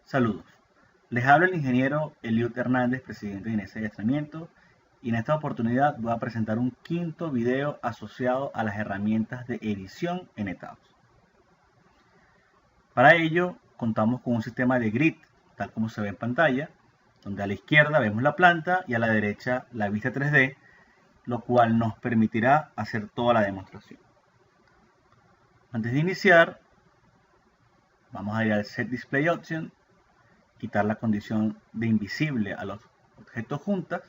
Saludos. Les habla el ingeniero Eliud Hernández, presidente de INESE Adiestramiento, y en esta oportunidad voy a presentar un quinto video asociado a las herramientas de edición en etapas. Para ello, contamos con un sistema de grid, tal como se ve en pantalla, donde a la izquierda vemos la planta y a la derecha la vista 3D, lo cual nos permitirá hacer toda la demostración. Antes de iniciar, vamos a ir al Set Display Option, quitar la condición de invisible a los objetos juntas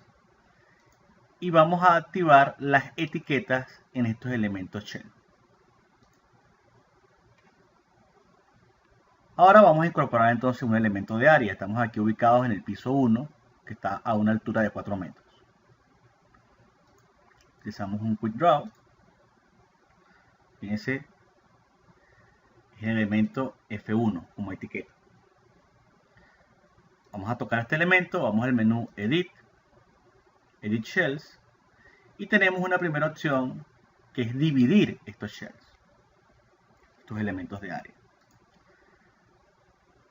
y vamos a activar las etiquetas en estos elementos shell. Ahora vamos a incorporar entonces un elemento de área. Estamos aquí ubicados en el piso 1, que está a una altura de 4 metros. Utilizamos un Quick Draw. Fíjense, es el elemento F1 como etiqueta. Vamos a tocar este elemento, vamos al menú Edit, Edit Shells, y tenemos una primera opción que es dividir estos shells, estos elementos de área.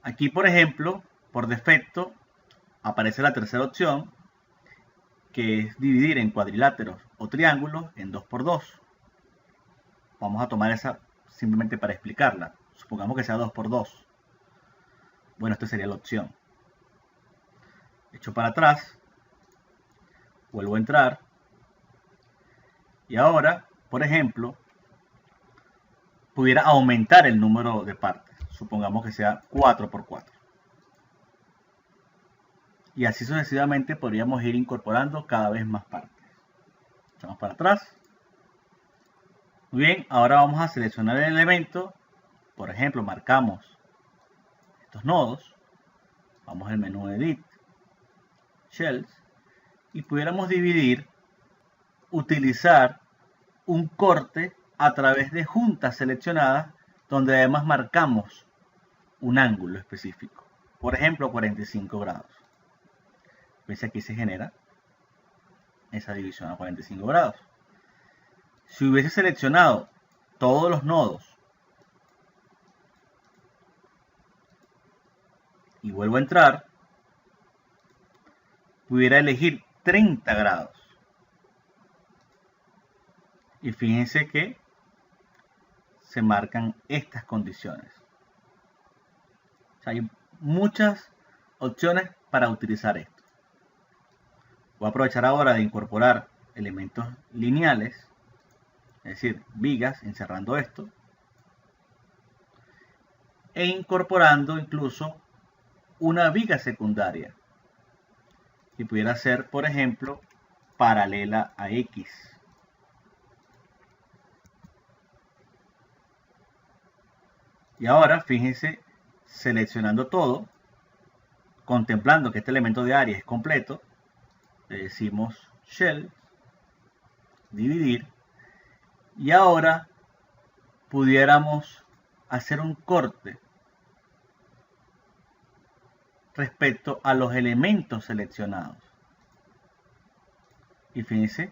Aquí, por ejemplo, por defecto, aparece la tercera opción, que es dividir en cuadriláteros o triángulos en 2×2. Vamos a tomar esa simplemente para explicarla. Supongamos que sea 2×2. Bueno, esta sería la opción. Echo para atrás, vuelvo a entrar, y ahora, por ejemplo, pudiera aumentar el número de partes. Supongamos que sea 4×4. Y así sucesivamente podríamos ir incorporando cada vez más partes. Echamos para atrás. Muy bien, ahora vamos a seleccionar el elemento. Por ejemplo, marcamos estos nodos. Vamos al menú Edit, Shells, y pudiéramos dividir, utilizar un corte a través de juntas seleccionadas, donde además marcamos un ángulo específico. Por ejemplo, 45 grados. ¿Ves? Aquí se genera esa división a 45 grados. Si hubiese seleccionado todos los nodos y vuelvo a entrar, pudiera elegir 30 grados. Y fíjense que se marcan estas condiciones. O sea, hay muchas opciones para utilizar esto. Voy a aprovechar ahora de incorporar elementos lineales, es decir, vigas, encerrando esto, e incorporando incluso una viga secundaria, que pudiera ser, por ejemplo, paralela a X. Y ahora, fíjense, seleccionando todo, contemplando que este elemento de área es completo, le decimos Shell, dividir, y ahora pudiéramos hacer un corte respecto a los elementos seleccionados. Y fíjense,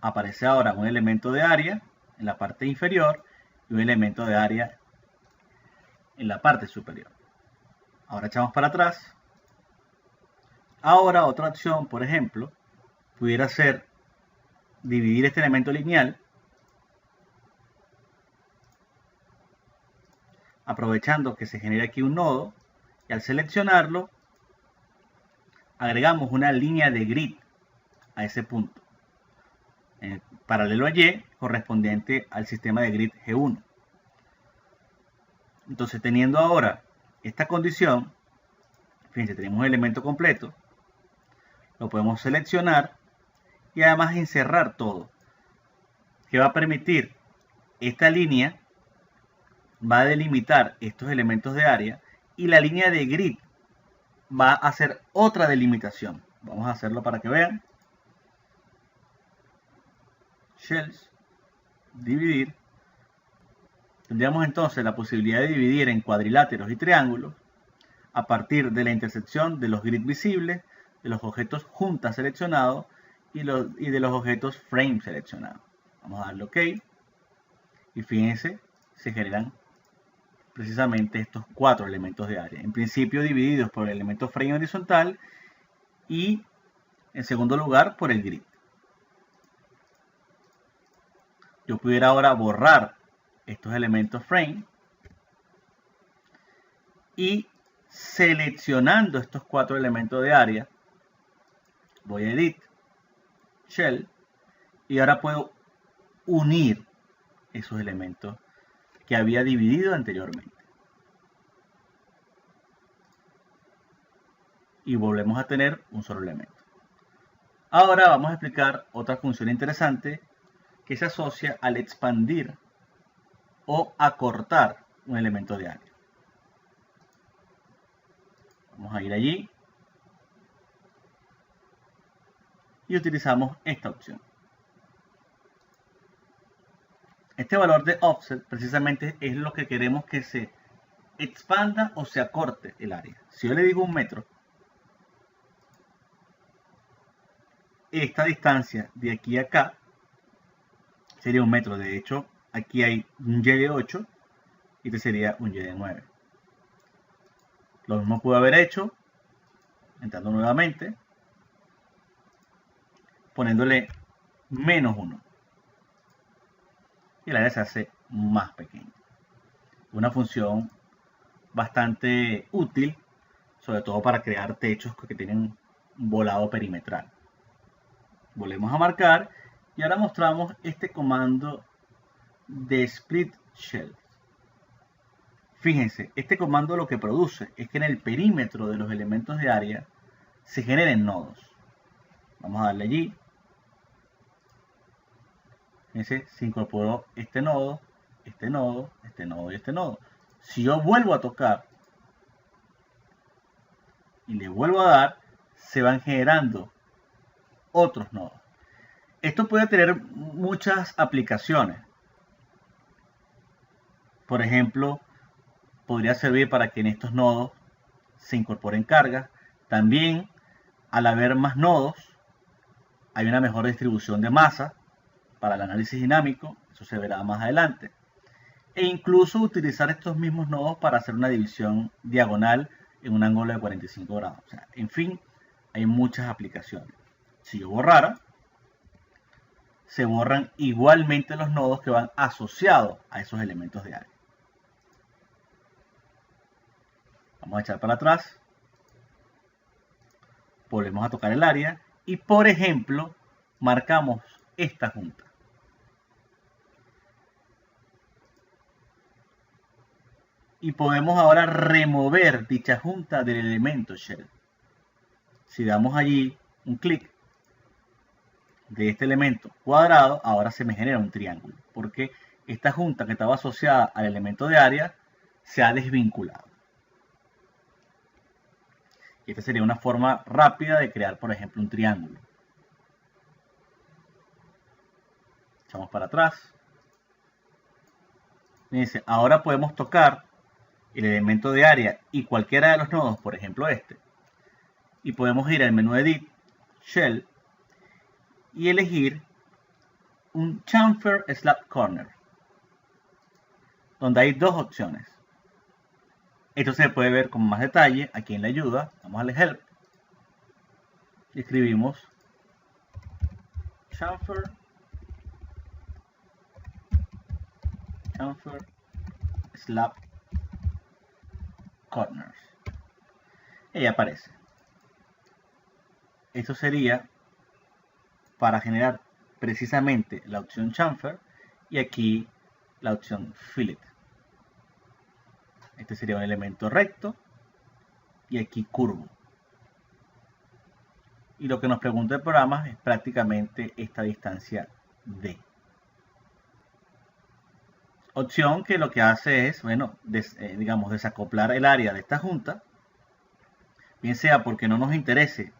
aparece ahora un elemento de área en la parte inferior y un elemento de área en la parte superior. Ahora echamos para atrás. Ahora otra opción, por ejemplo, pudiera ser dividir este elemento lineal, aprovechando que se genera aquí un nodo, y al seleccionarlo, agregamos una línea de grid a ese punto, paralelo a Y, correspondiente al sistema de grid G1. Entonces, teniendo ahora esta condición, fíjense, tenemos un elemento completo, lo podemos seleccionar y además encerrar todo, que va a permitir esta línea, va a delimitar estos elementos de área, y la línea de grid va a hacer otra delimitación. Vamos a hacerlo para que vean. Shells, dividir. Tendríamos entonces la posibilidad de dividir en cuadriláteros y triángulos a partir de la intersección de los grids visibles, de los objetos juntas seleccionados y de los objetos frame seleccionados. Vamos a darle OK. Y fíjense, se generan precisamente estos 4 elementos de área. En principio divididos por el elemento frame horizontal y en segundo lugar por el grid. Yo pudiera ahora borrar estos elementos frame y seleccionando estos 4 elementos de área, voy a Edit, Shell, y ahora puedo unir esos elementos que había dividido anteriormente. Y volvemos a tener un solo elemento. Ahora vamos a explicar otra función interesante que se asocia al expandir o acortar un elemento de área. Vamos a ir allí y utilizamos esta opción. Este valor de offset precisamente es lo que queremos que se expanda o se acorte el área. Si yo le digo 1 metro, esta distancia de aquí a acá sería 1 metro. De hecho, aquí hay un Y de 8 y este sería un Y de 9. Lo mismo puedo haber hecho entrando nuevamente, poniéndole -1. Y el área se hace más pequeña. Una función bastante útil, sobre todo para crear techos que tienen un volado perimetral. Volvemos a marcar y ahora mostramos este comando de split shell. Fíjense, este comando lo que produce es que en el perímetro de los elementos de área se generen nodos. Vamos a darle allí. Fíjense, se incorporó este nodo, este nodo, este nodo y este nodo. Si yo vuelvo a tocar y le vuelvo a dar, se van generando otros nodos. Esto puede tener muchas aplicaciones. Por ejemplo, podría servir para que en estos nodos se incorporen cargas. También, al haber más nodos, hay una mejor distribución de masa para el análisis dinámico. Eso se verá más adelante. E incluso utilizar estos mismos nodos para hacer una división diagonal en un ángulo de 45 grados. O sea, en fin, hay muchas aplicaciones. Si yo borrara, se borran igualmente los nodos que van asociados a esos elementos de área. Vamos a echar para atrás. Volvemos a tocar el área y, por ejemplo, marcamos esta junta. Y podemos ahora remover dicha junta del elemento shell. Si damos allí un clic de este elemento cuadrado, ahora se me genera un triángulo, porque esta junta que estaba asociada al elemento de área se ha desvinculado. Y esta sería una forma rápida de crear, por ejemplo, un triángulo. Echamos para atrás. Fíjense, ahora podemos tocar el elemento de área y cualquiera de los nodos, por ejemplo este. Y podemos ir al menú Edit, Shell, y elegir un Chamfer Slab Corner, donde hay dos opciones. Esto se puede ver con más detalle aquí en la ayuda. Vamos a darle Help y escribimos Chamfer Slab Corners. Y ahí aparece. Esto sería para generar precisamente la opción chamfer y aquí la opción fillet. Este sería un elemento recto y aquí curvo. Y lo que nos pregunta el programa es prácticamente esta distancia D. Opción que lo que hace es, bueno, digamos, desacoplar el área de esta junta, bien sea porque no nos interese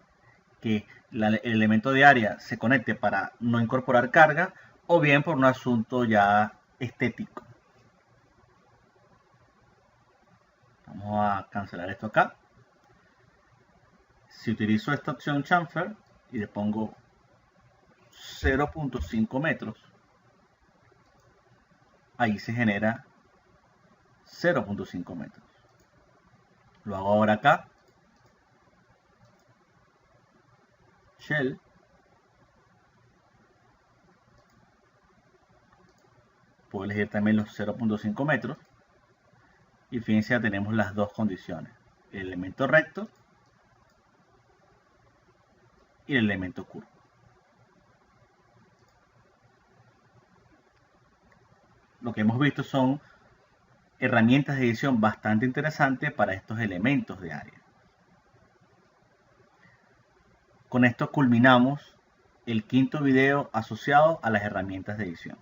que el elemento de área se conecte para no incorporar carga, o bien por un asunto ya estético. Vamos a cancelar esto acá. Si utilizo esta opción chamfer y le pongo 0.5 metros, ahí se genera 0.5 metros. Lo hago ahora acá. Shell. Puedo elegir también los 0.5 metros. Y fíjense, ya tenemos las dos condiciones. El elemento recto y el elemento curvo. Lo que hemos visto son herramientas de edición bastante interesantes para estos elementos de área. Con esto culminamos el quinto video asociado a las herramientas de edición.